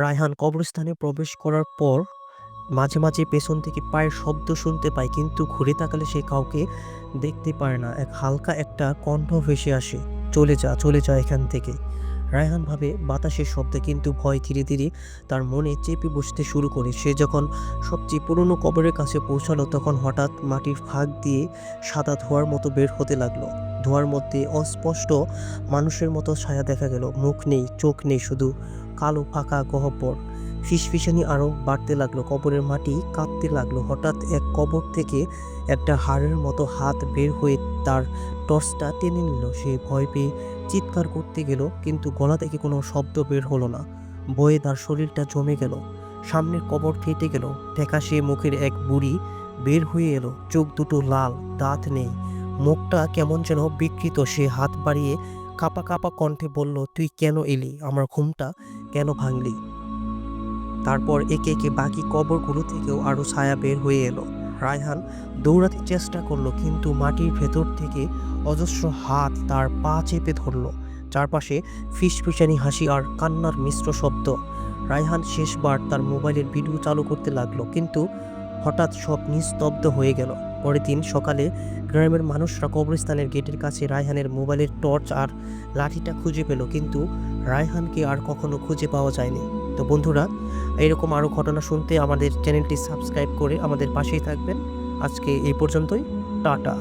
রায়হান কবরস্থানে প্রবেশ করার পর মাঝে মাঝে পেছন থেকে পায়ের শব্দ শুনতে পায়, কিন্তু ঘুরে তাকালে সে কাউকে দেখতে পারে না। হালকা একটা কণ্ঠ ভেসে আসে, চলে যা, চলে যা এখান থেকে। রায়হান ভাবে বাতাসের শব্দে, কিন্তু ভয় ধীরে ধীরে তার মনে চেপে বসতে শুরু করে। সে যখন সবচেয়ে পুরনো কবরের কাছে পৌঁছালো, তখন হঠাৎ মাটির ফাঁক দিয়ে সাদা ধোঁয়ার মতো বের হতে লাগলো। ধোঁয়ার মধ্যে অস্পষ্ট মানুষের মতো ছায়া দেখা গেল। মুখ নেই, চোখ নেই, শুধু কালো ফাঁকা গহ্বর। ফিসফিসানি আরো বাড়তে লাগলো, কবরের মাটি কাঁপতে লাগলো। হঠাৎ এক কবর থেকে একটা হাড়ের মতো হাত বের হয়ে তার টর্চটা টেনে নিল। সে ভয় পেয়ে চিৎকার করতে গেল, কিন্তু গলা থেকে কোনো শব্দ বের হলো না। ভয়ে তার শরীরটা জমে গেল। সামনের কবর ফেটে গেল, ফ্যাকাশে মুখের এক বুড়ি বের হয়ে এলো। চোখ দুটো লাল, দাঁত নেই, মুখটা কেমন যেন বিকৃত। সে হাত বাড়িয়ে কাঁপা কাঁপা কণ্ঠে বলল, তুই কেন এলি? আমার ঘুমটা কেন ভাঙলি? তারপর একে একে বাকি কবরগুলো থেকেও আরো ছায়া বের হয়ে এলো। রায়হান দৌড়াতে চেষ্টা করলো, কিন্তু মাটির ভেতর থেকে অজস্র হাত তার পা চেপে ধরলো। চারপাশে ফিসফিসানি হাসি আর কান্নার মিশ্র শব্দ। রায়হান শেষবার তার মোবাইলের ভিডিও চালু করতে লাগলো, কিন্তু হঠাৎ সব নিস্তব্ধ হয়ে গেল। পরের দিন সকালে গ্রামের মানুষরা কবরস্থানের গেটের কাছে রায়হানের মোবাইলের টর্চ আর লাঠিটা খুঁজে পেল, কিন্তু রায়হানকে আর কখনো খুঁজে পাওয়া যায়নি। তো বন্ধুরা, এরকম আরও ঘটনা শুনতে আমাদের চ্যানেলটি সাবস্ক্রাইব করে আমাদের পাশেই থাকবেন। আজকে এই পর্যন্তই। টাটা।